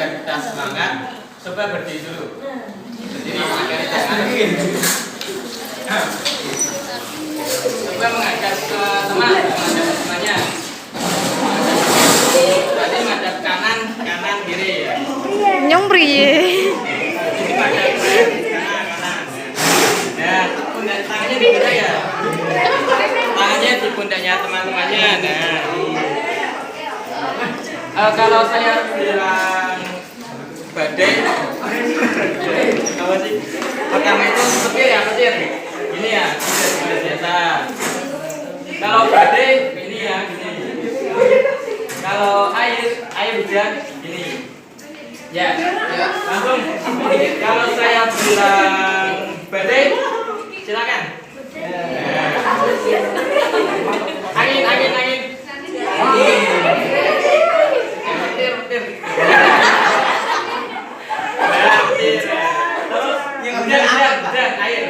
agar kita semangat, coba berdiri dulu. Berdiri agar jangan. Coba mengajak ke teman, mengajak ke temannya. Berarti menghadap kanan, kanan kiri ya. Nyong priye. Ini menghadap kanan, kanan. Ya, pundak tangannya di pundak ya. Tangannya di pundaknya teman-temannya. Nah, kalau saya bilang badai, apa sih? Pertama itu petir ya, petir. Ini ya, petir biasa. Kalau badai, ini ya, gini. Kalau air hujan, gini. Ya, langsung. Kalau saya bilang badai, silakan. Angin. Petir. Terus hujan air.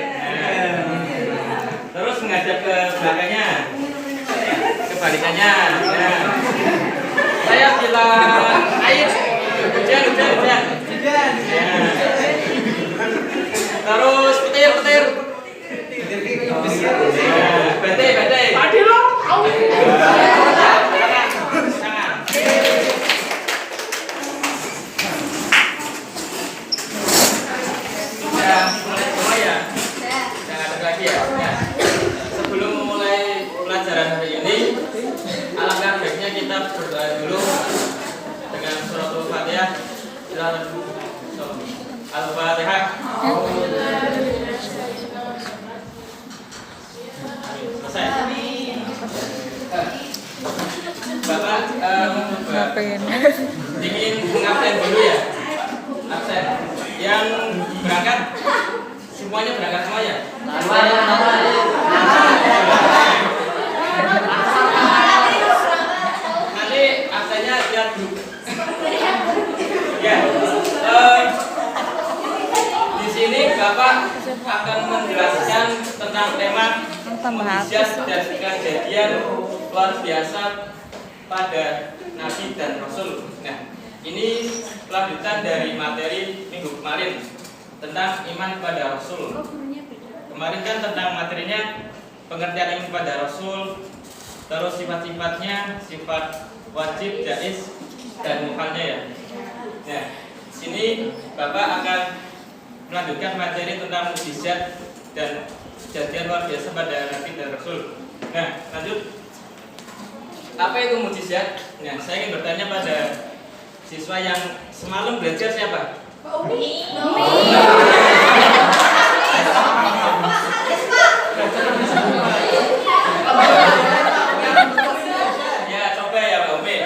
Terus menghadap ke belakangnya, kebalikannya. Saya bilang air, hujan. Terus petir. Badai. Tangan. Sudah mulai semua ya? Jangan ada lagi ya? Sebelum memulai pelajaran hari ini, alangkah baiknya kita berdoa dulu dengan suratul Fatihah. Al-Fatihah. Selesai. Bapak ingin mengabsen dulu ya? Absen. Yang berangkat semuanya berangkat semua ya? Nanti absennya lihat dulu. Ya. Di sini Bapak akan menjelaskan tentang tema mukjizat dan kejadian luar biasa pada Nabi dan Rasul. Nah, ini lanjutan dari materi minggu kemarin tentang iman kepada Rasul. Kemarin kan tentang materinya pengertian iman kepada Rasul, terus sifat-sifatnya, sifat wajib, jaiz, dan mukhalnya ya. Nah, sini Bapak akan melanjutkan materi tentang mukjizat dan kejadian luar biasa pada Nabi dan Rasul. Nah, lanjut. Apa itu mukjizat? Nah, saya ingin bertanya pada siswa yang semalam belajar siapa? Umi. Ya, coba ya Mbak Umi.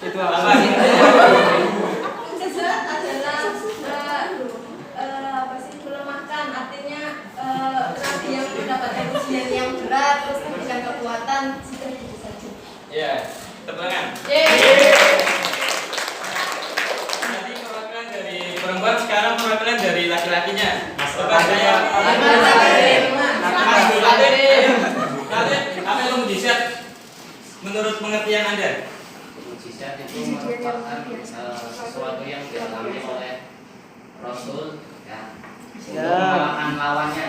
Itu apa? Mukjizat adalah melemahkan, artinya nabi yang mendapatkan ujian yang berat terus memberikan kekuatan seperti itu saja. Ya, tepuk tangan. Jadi perwakilan dari perempuan, sekarang perwakilan dari laki-lakinya. Coba saya. Apa itu mukjizat menurut pengertian Anda? Mukjizat itu merupakan sesuatu yang dialami oleh Rasul ya, untuk mengalahkan lawannya.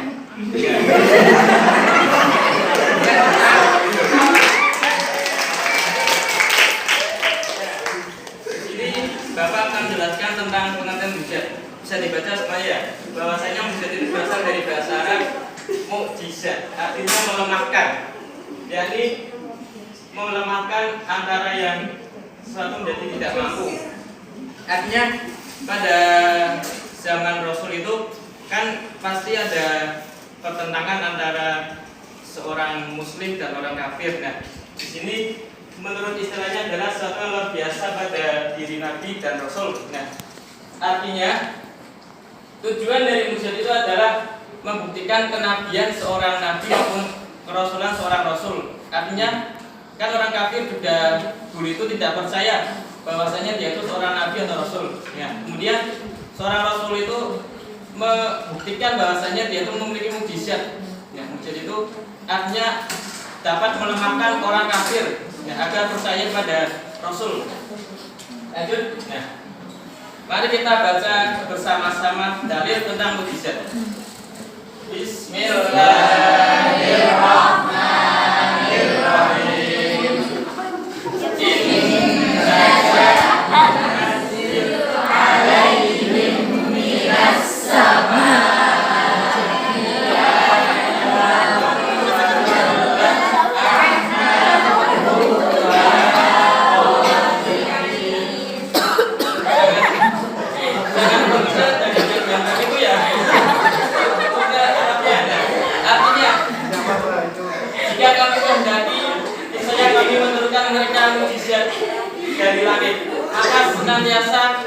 Ini Bapak akan menjelaskan tentang pengertian mukjizat. Bisa dibaca supaya bahwasanya mukjizat itu berasal dari bahasa Arab mukjizat, artinya melemahkan. Yakni melemahkan antara yang satu menjadi tidak mampu. Artinya pada zaman Rasul itu kan pasti ada pertentangan antara seorang Muslim dan orang kafir. Nah, di sini menurut istilahnya adalah sesuatu yang luar biasa pada diri Nabi dan Rasul. Nah, artinya tujuan dari mukjizat itu adalah membuktikan kenabian seorang nabi maupun kerasulan seorang rasul. Artinya kan orang kafir juga dulu itu tidak percaya bahwasanya dia itu seorang nabi atau rasul. Ya, kemudian seorang rasul itu membuktikan bahwasanya dia itu memiliki mukjizat. Ya, mukjizat itu artinya dapat melemahkan orang kafir ya, agar percaya pada Rasul. Lanjut. Nah, mari kita baca bersama-sama dalil tentang mukjizat. Bismillahirrahmanirrahim. Jika kami kehendaki, misalnya kami menurunkan mereka mukjizat dari langit, maka senantiasa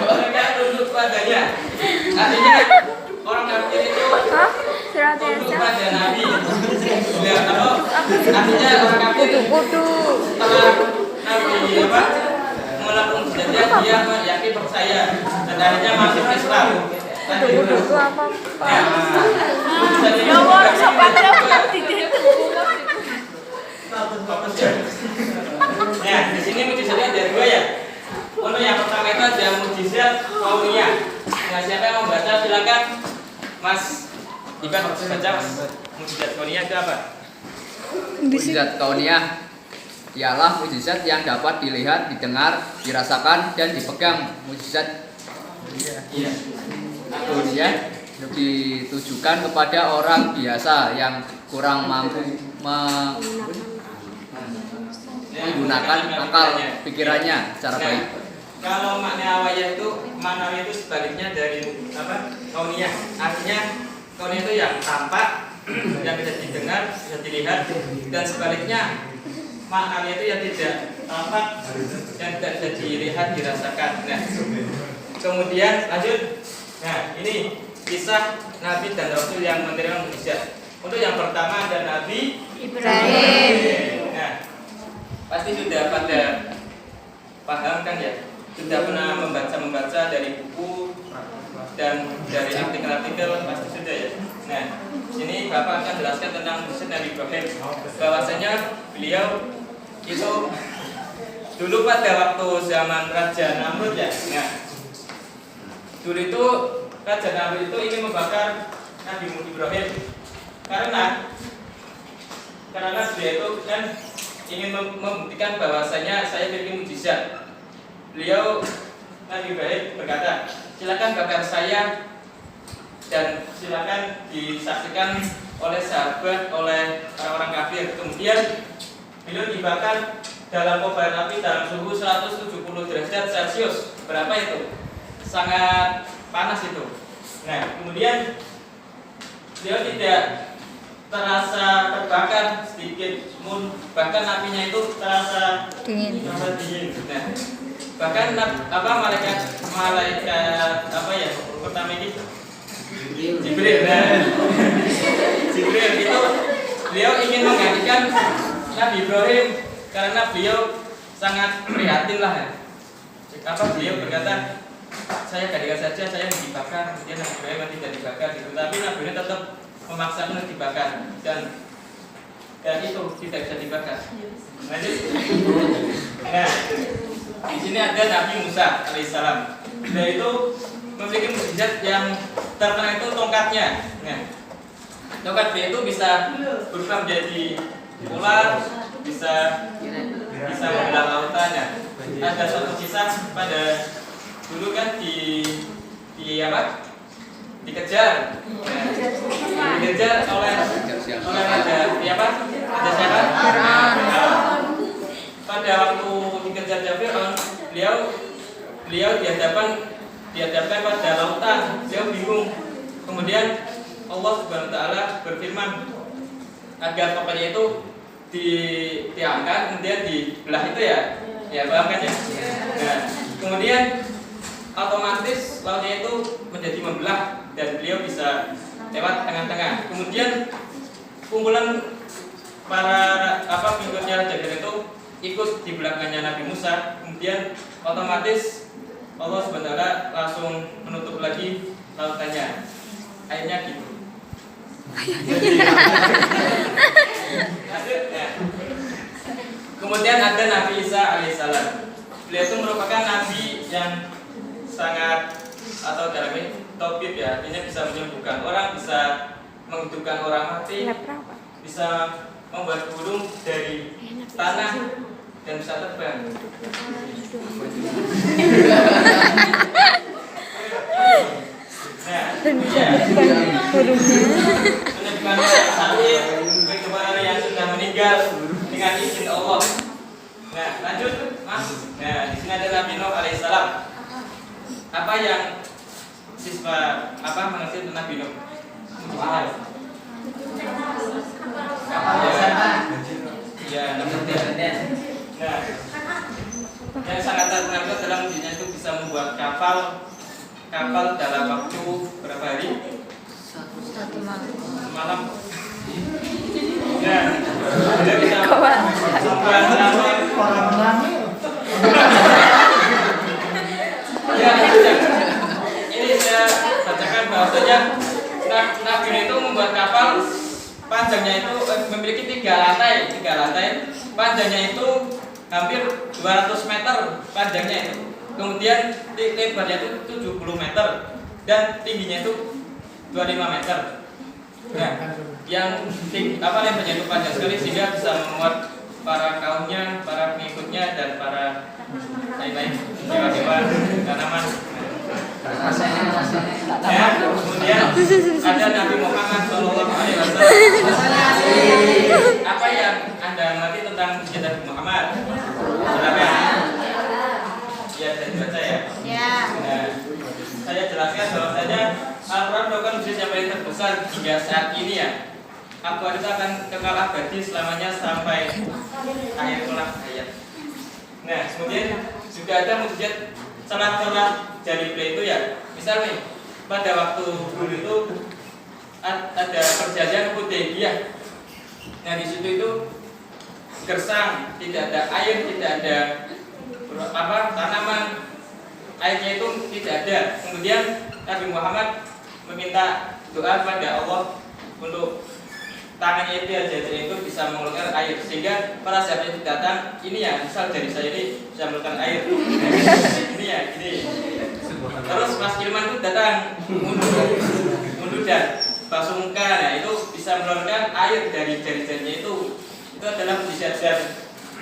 mereka tunduk padanya. Artinya orang kafir itu tunduk pada Nabi. Ya, kalau artinya orang kafir setelah Nabi melakukan mukjizatnya, dia yakin percaya dan akhirnya masuk Islam. Itu apa? Ya, di sini mukjizatnya ada dua ya. Untuk yang pertama itu ada mukjizat kauniyah. Nah, siapa yang mau baca silakan, Mas. Iban baca Mas. Mukjizat kauniyah itu apa? Mukjizat kauniyah ialah mukjizat yang dapat dilihat, didengar, dirasakan, dan dipegang. Mukjizat kauniyah ditujukan kepada orang biasa yang kurang mampu menggunakan akal pikirannya secara baik. Kalau makna awalnya itu sebaliknya dari apa? Kauniyah. Artinya kauniyah itu yang tampak, yang bisa didengar, bisa dilihat, dan sebaliknya maknanya itu yang tidak tampak, yang tidak bisa dilihat, dirasakan. Nah, kemudian lanjut. Nah, ini kisah Nabi dan Rasul yang menerima mukjizat. Untuk yang pertama ada Nabi Ibrahim. Nah, pasti sudah pada paham kan ya? Sudah pernah membaca dari buku dan dari artikel-artikel pasti sudah ya. Nah, sini Bapak akan jelaskan tentang mukjizat Nabi Ibrahim. Bahwasanya beliau itu dulu pada waktu zaman Raja Namrud ya. Nah, dulu itu Raja Namrud itu ingin membakar Nabi Ibrahim karena dia itu kan ingin membuktikan bahwasanya saya memiliki mukjizat. Beliau Nabi Ibrahim berkata, silakan bakar saya dan silakan disaksikan oleh sahabat, oleh orang-orang kafir. Kemudian beliau dibakar dalam kobaran api dalam suhu 170 derajat Celcius. Berapa itu? Sangat panas itu. Nah, kemudian beliau tidak terasa terbakar sedikit, bahkan apinya itu terasa dingin. Nah, bahkan malaikat apa ya pertama ini Jibril. Nah, Jibril itu beliau ingin menggantikan Nabi Ibrahim karena beliau sangat prihatin lah ya. Beliau berkata, saya gantikan saja, saya dibakar. Kemudian Nabi Ibrahim tidak dibakar gitu. Tapi Nabi Ibrahim tetap memaksa untuk dibakar dan itu tidak bisa dibakar. Nah, di sini ada Nabi Musa alaihissalam. Dia itu memiliki mukjizat yang terkenal itu tongkatnya. Nah, tongkat dia itu bisa berubah menjadi ular, bisa membelah lautan. Ya. Ada suatu kisah pada dulu kan dikejar oleh raja siapa? Pada waktu dikejar Fir'aun, beliau dihadapkan pada lautan, beliau bingung. Kemudian Allah Subhanahu wa taala berfirman agar tongkatnya itu diangkat, kemudian dibelah itu ya paham kan ya? Nah, kemudian otomatis lautnya itu menjadi membelah dan beliau bisa lewat tengah-tengah. Kemudian kumpulan para pengikutnya Raja Fir'aun itu ikut di belakangnya Nabi Musa. Kemudian otomatis Allah SWT langsung menutup lagi lautannya. Akhirnya gitu. Lanjut ya. Kemudian ada Nabi Isa alaihissalam. Beliau itu merupakan nabi yang sangat atau dalam ini topik ya, artinya bisa menyembuhkan orang, bisa menghidupkan orang mati, bisa membuat burung dari tanah dan bisa terbang. Nah, menyembuhkan orang sakit, kehidupan orang yang sudah meninggal dengan izin Allah. Nah, lanjut, Mas. Nah, di sini ada Nabi Nuh alaihissalam. Apa yang siswa mengerti tentang Nabi Nuh? Ya, nah, yang sangat terkenal dalam dirinya itu bisa membuat kapal dalam waktu berapa hari? 1 malam. Semalam. Nah, dia bisa membuat kapal. Ya, ini saya bacakan bahwasanya Nabi itu membuat kapal panjangnya itu memiliki 3 lantai, panjangnya itu hampir 200 meter panjangnya itu, kemudian lebarnya itu 70 meter dan tingginya itu 25 meter. Nah, yang lebarnya itu panjang sekali sehingga bisa memuat para kaumnya, para pengikutnya dan para lain-lain dewa-dewa tanaman. Ya, kemudian ada Nabi Muhammad SAW. Apa yang Anda mengerti tentang Nabi Muhammad? Silakan. Ya, saya baca ya. Ya. Nah, saya jelaskan bahwasanya Al-Quran merupakan mujizat yang paling terbesar hingga saat ini ya. Al-Quran itu akan kekal abadi selamanya sampai akhir kelak hayat. Nah, kemudian juga ada mujizat celah-celah jari beliau itu ya. Misal nih, pada waktu dulu itu ada perjanjian Hudaybiyah. Nah, di situ itu gersang, tidak ada air, tidak ada tanaman, airnya itu tidak ada. Kemudian Nabi Muhammad meminta doa pada Allah untuk tangannya itu bisa mengeluarkan air, sehingga para sahabat itu datang, ini ya misal dari saya ini bisa mengeluarkan air. Ini ya, ini. Terus Mas Ilman itu datang mundur dan Basungka, nah itu bisa mengeluarkan air dari jari-jarinya itu. Itu adalah mujizat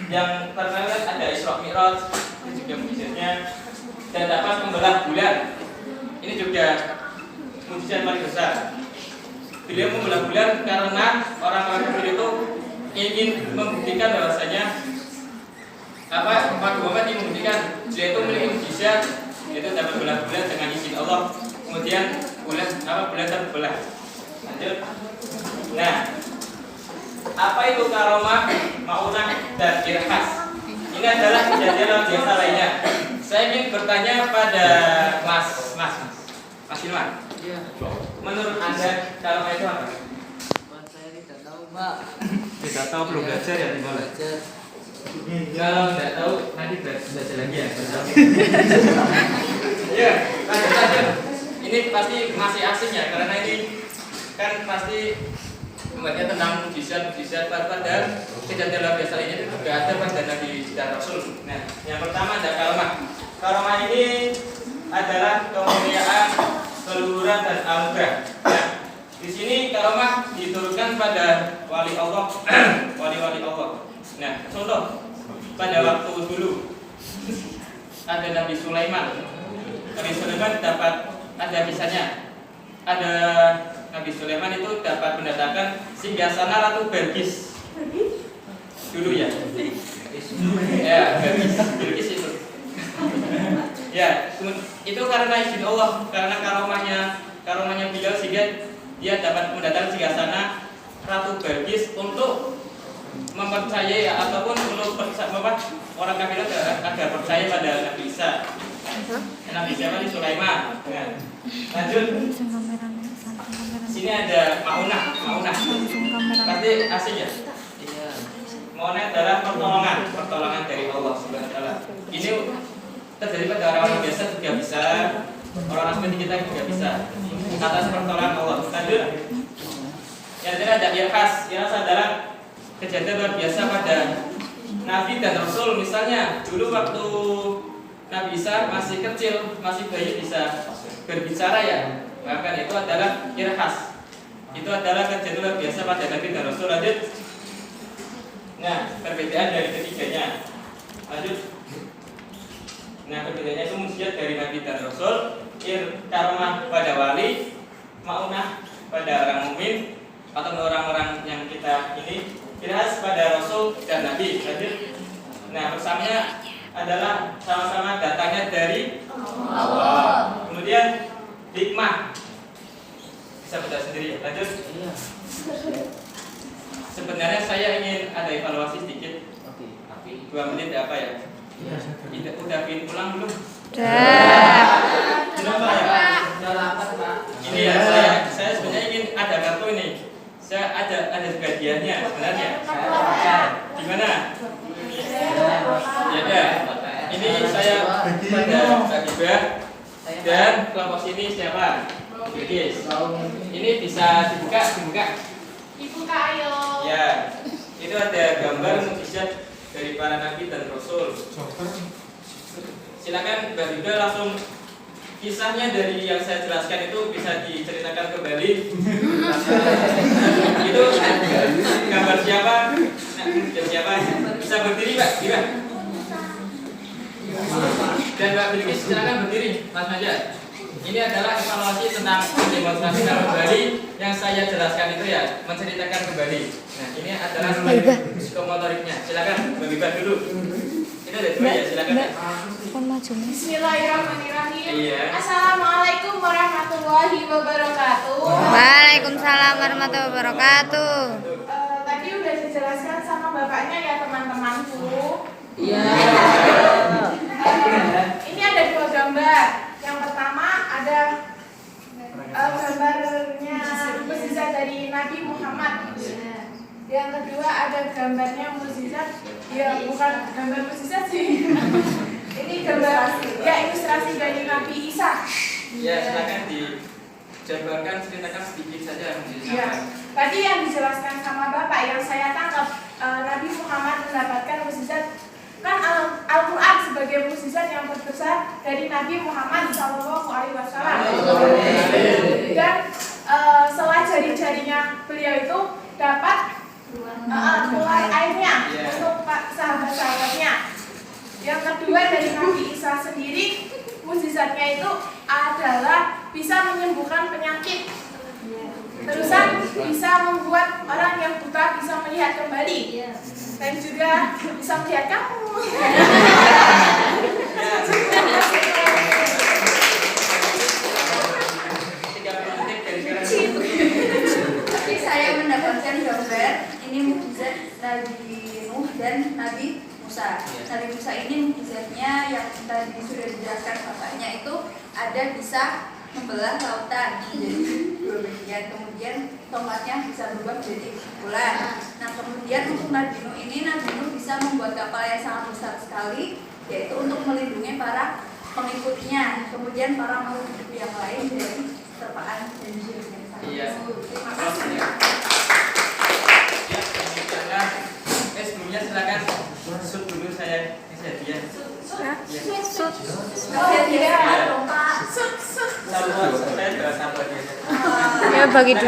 yang terkenal. Ada Isra Mi'raj, itu juga mujizatnya, dan dapat membelah bulan. Ini juga mujizat paling besar. Beliau membelah bulan karena orang-orang kafir itu ingin membuktikan bahwasanya Nabi Muhammad ingin membuktikan dia itu memiliki mujizat, yaitu dapat membelah bulan dengan izin Allah. Kemudian bulan terbelah. Lanjut. Nah, apa itu karomah, maunah, dan irhas? Ini adalah kejadian luar biasa lainnya. Saya ingin bertanya pada Mas Ilman. Iya. Menurut Anda karomah itu apa? Saya tidak tahu, Mbak. Tidak tahu, belum belajar ya, tinggal Belajar. Kalau tidak tahu nanti belajar lagi ya. Ya, lanjut. Ini pasti masih asing ya, karena ini kan pasti membaca tentang mujizat pada kejadian luar biasa ini juga ada pada Nabi dan Rasul. Nah, yang pertama ada karomah. Karomah ini adalah kemuliaan, keluhuran dan anugerah. Nah, di sini karomah diturunkan pada wali Allah, wali-wali Allah. Nah, contoh pada waktu dulu ada Nabi Sulaiman. Nabi Sulaiman dapat ada kisahnya. Ada Nabi Sulaiman itu dapat mendatangkan singgasana Ratu Belkis. Dulu ya. Ya, Belkis itu. Ya, itu karena izin Allah, karena karomahnya beliau sehingga dia dapat mendatangkan singgasana Ratu Belkis untuk mempercayai ataupun untuk orang kafir agar percaya pada Nabi Isa. Nabi siapa nih? Sulaiman. Nah, lanjut. Sini ada maunah. Pasti asing ya? Iya. Maunah adalah pertolongan dari Allah Subhanahu wa taala. Ini terjadi pada orang-orang biasa juga bisa, orang seperti kita juga bisa atas pertolongan Allah. Lanjut. Yang terakhir ada irhas. Irhas adalah kejadian luar biasa pada Nabi dan Rasul. Misalnya dulu waktu Nabi Isa masih kecil, masih bayi bisa berbicara ya. Bahkan itu adalah irhas. Itu adalah kejadian luar biasa pada Nabi dan Rasul. Lanjut. Nah, perbedaan dari ketiganya. Lanjut. Nah, perbedaannya itu mukjizat dari Nabi dan Rasul, karomah pada wali, maunah pada orang mukmin atau orang-orang yang kita ini, irhas pada Rasul dan Nabi. Lanjut. Nah, persamanya adalah sama-sama datangnya dari Allah. Kemudian hikmah bisa baca sendiri. Lanjut. Sebenarnya saya ingin ada evaluasi sedikit. 2 menit apa ya? Udah pin pulang belum? Kenapa ya? Ini ya saya sebenarnya ingin ada kartu ini. Saya ada hadiahnya sebenarnya. Di mana? Ya ada. Ini saya pada Kak Gibah dan kelompok sini siapa? Guys. Ini bisa dibuka. Dibuka ayo. Ya. Itu ada gambar mukjizat dari para nabi dan rasul. Silakan Mbak Yuda langsung kisahnya dari yang saya jelaskan itu bisa diceritakan kembali. Itu gambar siapa? Siapa? Bisa berdiri Mbak? Gimana? Dan Mbak Bilkis silakan berdiri, Mas Maja. Ini adalah evaluasi tentang mendemonstrasikan kembali yang saya jelaskan itu ya, menceritakan kembali. Nah, ini adalah psikomotoriknya. Silakan Mbak Bibah dulu. Itu ada 2 ya, silakan. Bismillahirrahmanirrahim. Iya. Assalamualaikum warahmatullahi wabarakatuh. Waalaikumsalam warahmatullahi wabarakatuh. Tadi udah dijelaskan sama bapaknya ya teman-temanku. Iya. Ini ada 2 gambar. Yang pertama ada gambarnya mukjizat dari Nabi Muhammad. Yang kedua ada gambarnya mukjizat, ya bukan gambar mukjizat sih. Ini gambar ya ilustrasi dari Nabi Isa. Ya, silakan dijabarkan, ceritakan sedikit saja mukjizat. Ya, tadi yang dijelaskan sama Bapak yang saya tangkap, Nabi Muhammad mendapatkan mukjizat. Kan Al-Quran sebagai mukjizat yang terbesar dari Nabi Muhammad SAW. Dan setelah jari-jarinya beliau itu dapat keluar airnya untuk sahabat-sahabatnya. Yang kedua dari Nabi Isa sendiri, mukjizatnya itu adalah bisa menyembuhkan penyakit. Terusan bisa membuat orang yang buta bisa melihat kembali. Dan juga bisa melihat kamu. Tapi saya mendapatkan gambar ini mukjizat Nabi Nuh dan Nabi Musa. Nabi Musa ini mukjizatnya yang tadi sudah dijelaskan bapaknya itu ada bisa membelah lautan menjadi 2 bagian, kemudian tongkatnya bisa berubah menjadi bulan. Nah kemudian untuk Nabi Nuh ini, Nabi Nuh bisa membuat kapal yang sangat besar sekali, yaitu untuk melindungi para pengikutnya, kemudian para makhluk hidup yang lain dari terpaan dan syirik yang sangat. Iya. Terima kasih. Ya, sebelumnya silakan shoot dulu saya hadiah. Ya bagi 2.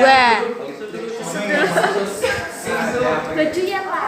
Baju ya Pak.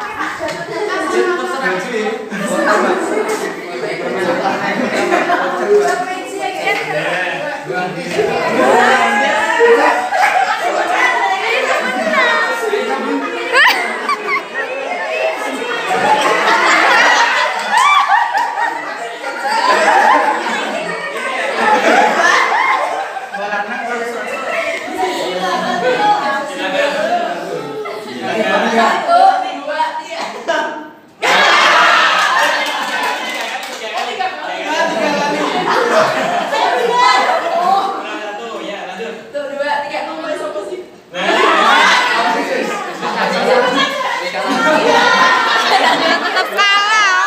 Tetap kalah.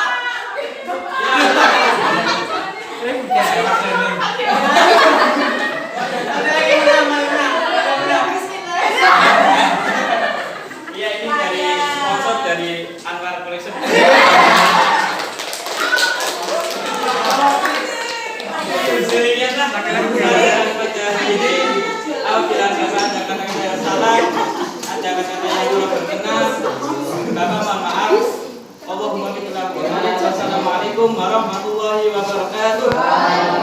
Assalamualaikum warahmatullahi wabarakatuh.